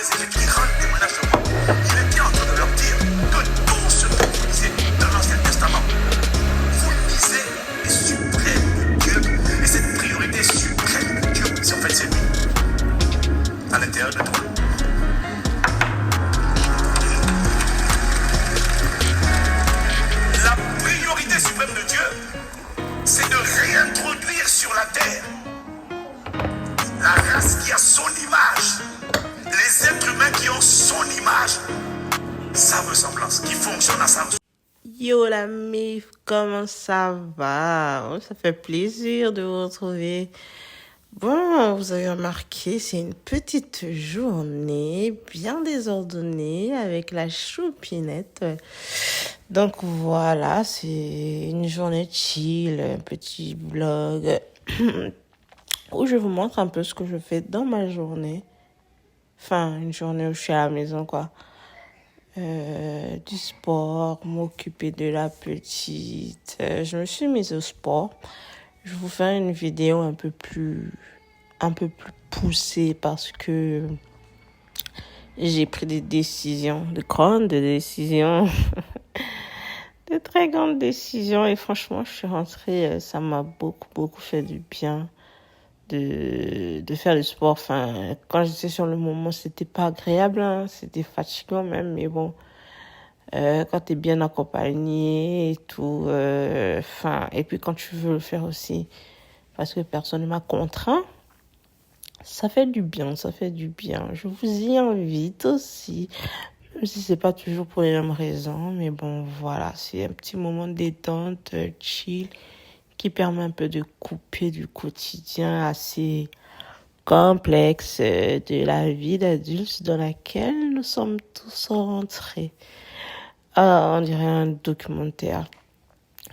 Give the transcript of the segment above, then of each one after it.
les Égyptiens qui rendent témoignage de moi. Il était en train de leur dire que tout ce que vous lisez dans l'Ancien Testament, vous lisez les suprêmes de Dieu. Et cette priorité suprême de Dieu, c'est en fait c'est lui, à l'intérieur de toi. La priorité suprême de Dieu, c'est de réintroduire sur la terre la race qui a son image, les êtres humains qui ont son image, sa ressemblance, qui fonctionnent à sa ressemblance. Yo la mif, comment ça va? Oh, ça fait plaisir de vous retrouver. Bon, vous avez remarqué, c'est une petite journée bien désordonnée avec la choupinette. Donc voilà, c'est une journée chill, un petit vlog où je vous montre un peu ce que je fais dans ma journée. Enfin, une journée où je suis à la maison, quoi. Du sport, m'occuper de la petite. Je me suis mise au sport. Je vais vous faire une vidéo un peu plus poussée parce que j'ai pris des décisions, de grandes décisions, de très grandes décisions. Et franchement, je suis rentrée, ça m'a beaucoup fait du bien de faire du sport. Enfin, quand j'étais sur le moment, c'était pas agréable, hein, c'était fatigant même, mais bon, quand t'es bien accompagné et tout, enfin, et puis quand tu veux le faire aussi, parce que personne ne m'a contraint, ça fait du bien, ça fait du bien. Je vous y invite aussi, même si c'est pas toujours pour les mêmes raisons, mais bon, voilà, c'est un petit moment de détente, chill, qui permet un peu de couper du quotidien assez complexe de la vie d'adulte dans laquelle nous sommes tous rentrés. On dirait un documentaire.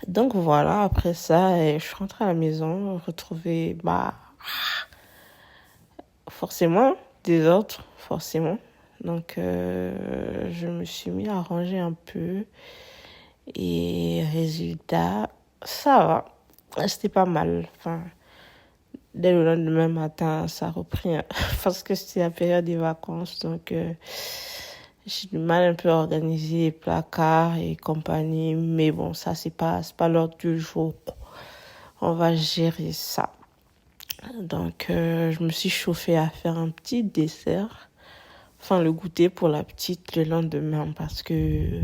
Donc voilà, après ça, je suis rentrée à la maison, retrouver, forcément, des autres, forcément. Donc je me suis mis à ranger un peu et résultat, ça va. C'était pas mal. Enfin, dès le lendemain matin, ça a repris parce que c'était la période des vacances. Donc, j'ai du mal un peu à organiser les placards et compagnie. Mais bon, ça, c'est pas l'ordre du jour. On va gérer ça. Donc, je me suis chauffée à faire un petit dessert. Enfin, le goûter pour la petite le lendemain parce que...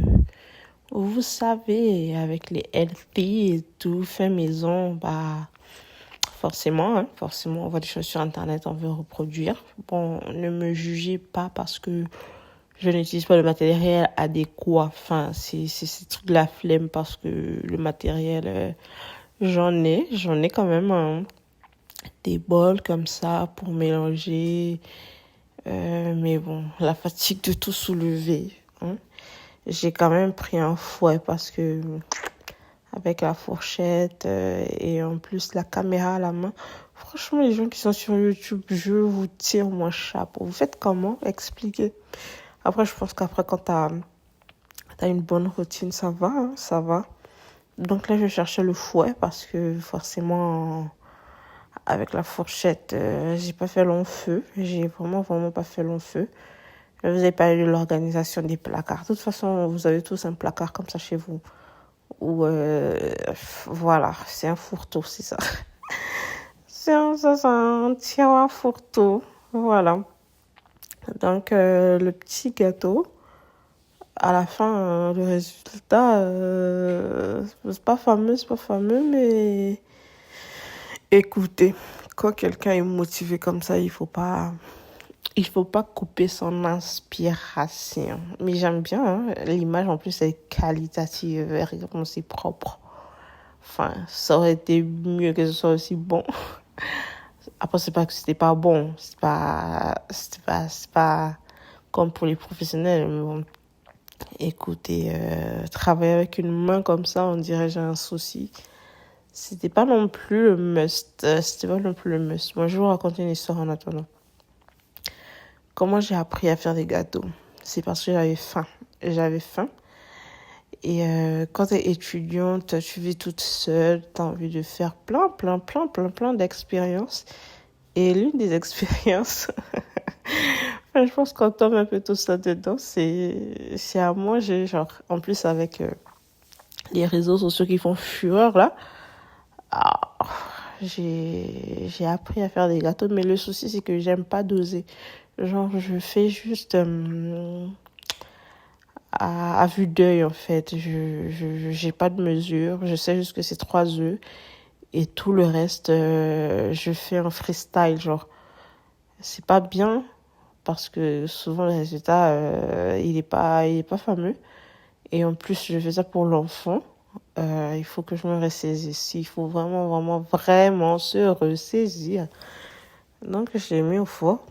Vous savez, avec les healthy et tout, fait maison, forcément, on voit des choses sur Internet, on veut reproduire. Bon, ne me jugez pas parce que je n'utilise pas le matériel adéquat. Enfin, c'est truc de la flemme parce que le matériel, j'en ai quand même des bols comme ça pour mélanger. Mais bon, la fatigue de tout soulever, hein. J'ai quand même pris un fouet parce que avec la fourchette et en plus la caméra à la main, franchement les gens qui sont sur YouTube, je vous tire mon chapeau. Vous faites comment? Expliquez. Après, je pense qu'après quand t'as une bonne routine, ça va, hein, ça va. Donc là, je cherchais le fouet parce que forcément avec la fourchette, j'ai pas fait long feu. J'ai vraiment pas fait long feu. Je vous ai parlé de l'organisation des placards. De toute façon, vous avez tous un placard comme ça chez vous. Ou voilà, c'est un fourre-tout, c'est ça. C'est un tiroir fourre-tout. Voilà. Donc, le petit gâteau, à la fin, le résultat, c'est pas fameux, mais écoutez, quand quelqu'un est motivé comme ça, il faut pas couper son inspiration. Mais j'aime bien, hein. L'image, en plus, est qualitative. Vraiment, c'est propre. Enfin, ça aurait été mieux que ce soit aussi bon. Après, c'est pas que c'était pas bon. C'est pas comme pour les professionnels. Mais bon, écoutez, travailler avec une main comme ça, on dirait j'ai un souci. C'était pas non plus le must. Moi, je vais vous raconter une histoire en attendant. Comment j'ai appris à faire des gâteaux? C'est parce que j'avais faim. Et quand tu es étudiante, tu vis toute seule, tu as envie de faire plein d'expériences. Et l'une des expériences, Je pense qu'on tombe un peu tout ça dedans. C'est à manger, genre. En plus, avec les réseaux sociaux qui font fureur, là. Ah, j'ai appris à faire des gâteaux, mais le souci, c'est que j'aime pas doser. Genre, je fais juste à vue d'œil, en fait. J'ai pas de mesure. Je sais juste que c'est 3 œufs. Et tout le reste, je fais en freestyle, genre. C'est pas bien parce que souvent le résultat, il est pas fameux. Et en plus, je fais ça pour l'enfant. Il faut que je me ressaisisse. Il faut vraiment, vraiment, vraiment se ressaisir. Donc, je l'ai mis au four.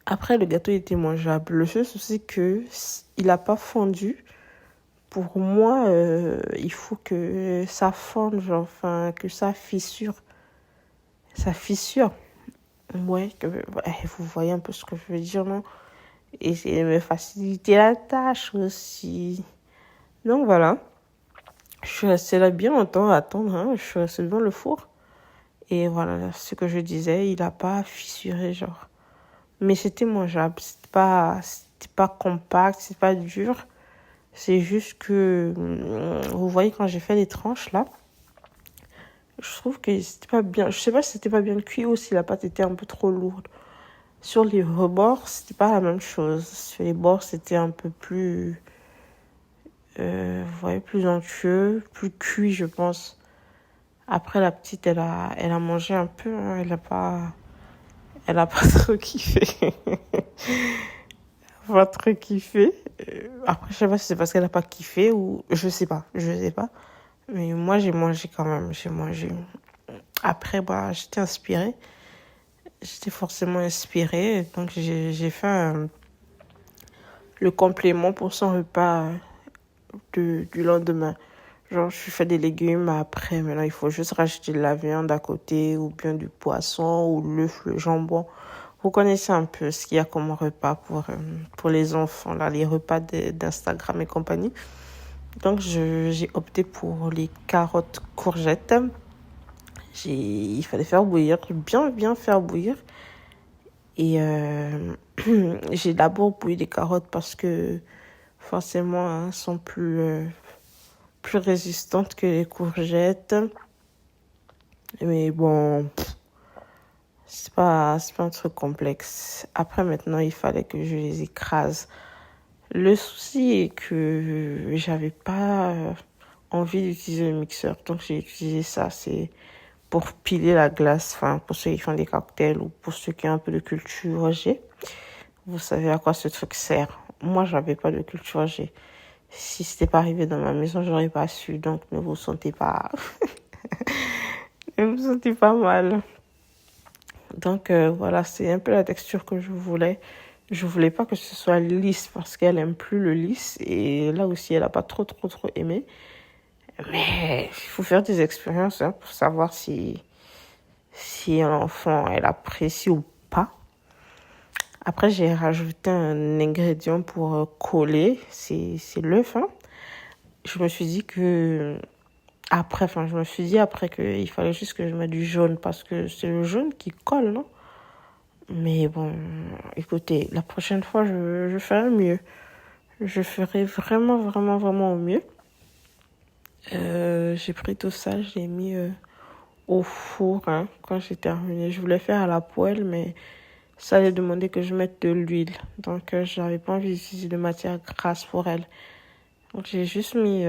Après, le gâteau était mangeable. Le seul souci, c'est que il a pas fondu. Pour moi, il faut que ça fonde, genre, enfin, que ça fissure. Ça fissure. Ouais, vous voyez un peu ce que je veux dire, non? Et c'est me faciliter la tâche aussi. Donc voilà. Je suis restée là bien longtemps à attendre, hein. Je suis restée devant le four. Et voilà, ce que je disais, il a pas fissuré, genre. Mais c'était mangeable. C'était pas compact, c'est pas dur. C'est juste que, vous voyez, quand j'ai fait les tranches, là, je trouve que c'était pas bien. Je sais pas si c'était pas bien cuit ou si la pâte était un peu trop lourde. Sur les rebords, c'était pas la même chose. Sur les bords, c'était un peu plus, vous voyez, plus onctueux, plus cuit, je pense. Après, la petite, elle a mangé un peu, hein. Elle a pas trop kiffé. Pas trop kiffé. Après, je sais pas si c'est parce qu'elle a pas kiffé ou, je sais pas. Mais moi, j'ai mangé quand même, j'ai mangé. Après, bah, j'étais inspirée. J'étais forcément inspirée. Donc, j'ai fait le complément pour son repas du lendemain. Genre, je fais des légumes, après, maintenant, il faut juste rajouter de la viande à côté, ou bien du poisson, ou l'œuf, le jambon. Vous connaissez un peu ce qu'il y a comme repas pour les enfants, là, les repas d'Instagram et compagnie. Donc, j'ai opté pour les carottes courgettes. Il fallait faire bouillir, bien, bien faire bouillir. Et j'ai d'abord bouilli des carottes parce que, forcément, hein, sont plus résistantes que les courgettes. Mais bon, c'est pas un truc complexe. Après, maintenant, il fallait que je les écrase. Le souci est que j'avais pas envie d'utiliser le mixeur. Donc, j'ai utilisé ça. C'est pour piler la glace. Enfin, pour ceux qui font des cocktails ou pour ceux qui ont un peu de culture G. Vous savez à quoi ce truc sert. Moi, j'avais pas de culture G. Si c'était pas arrivé dans ma maison, j'aurais pas su. Donc, ne vous sentez pas, ne vous sentez pas mal. Donc, voilà, c'est un peu la texture que je voulais. Je voulais pas que ce soit lisse parce qu'elle aime plus le lisse. Et là aussi, elle a pas trop aimé. Mais il faut faire des expériences, hein, pour savoir si un enfant, elle apprécie ou pas. Après, j'ai rajouté un ingrédient pour coller. C'est l'œuf, hein. Je me suis dit après qu'il fallait juste que je mette du jaune parce que c'est le jaune qui colle, non? Mais bon, écoutez, la prochaine fois, je ferai mieux. Je ferai vraiment, vraiment, vraiment au mieux. J'ai pris tout ça, j'ai mis au four, hein, quand j'ai terminé. Je voulais faire à la poêle, mais ça allait demander que je mette de l'huile. Donc, je n'avais pas envie d'utiliser de matière grasse pour elle. Donc, j'ai juste mis,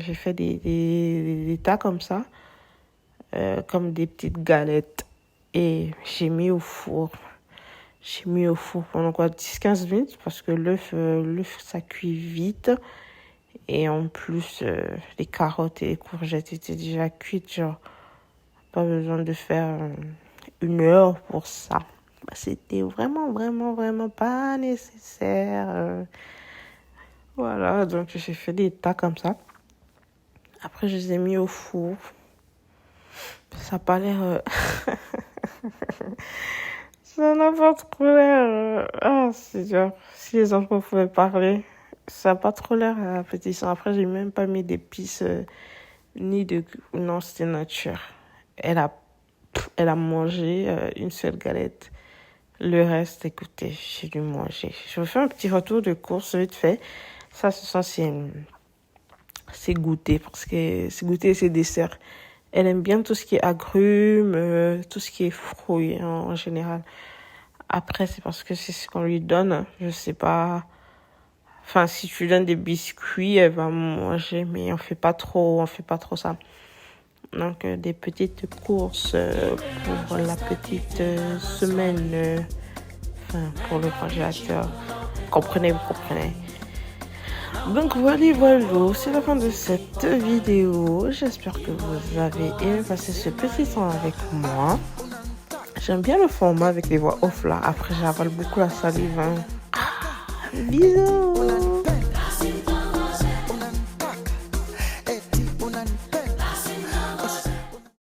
j'ai fait des tas comme ça, comme des petites galettes. Et j'ai mis au four. J'ai mis au four pendant quoi, 10-15 minutes parce que l'œuf, ça cuit vite. Et en plus, les carottes et les courgettes étaient déjà cuites. Genre, pas besoin de faire 1 heure pour ça. Bah, c'était vraiment, vraiment, vraiment pas nécessaire. Voilà, donc j'ai fait des tas comme ça. Après, je les ai mis au four. Ça n'a pas l'air... Ça n'a pas trop l'air... Ah, c'est dur. Si les enfants pouvaient parler, ça n'a pas trop l'air appétissant. Après, j'ai même pas mis d'épices ni de... Non, c'était nature. Elle a mangé une seule galette. Le reste, écoutez, j'ai dû manger. Je vais faire un petit retour de course vite fait. Ça, ce sont ses goûters, parce que ses goûters et ses desserts. Elle aime bien tout ce qui est agrumes, tout ce qui est fruits en général. Après, c'est parce que c'est ce qu'on lui donne. Je sais pas. Enfin, si tu lui donnes des biscuits, elle va manger, mais on fait pas trop ça. Donc, des petites courses pour la petite semaine, enfin, pour le congélateur. Vous comprenez. Donc, voilà, c'est la fin de cette vidéo. J'espère que vous avez aimé passer ce petit temps avec moi. J'aime bien le format avec les voix off là. Après, j'avale beaucoup la salive. Bisous!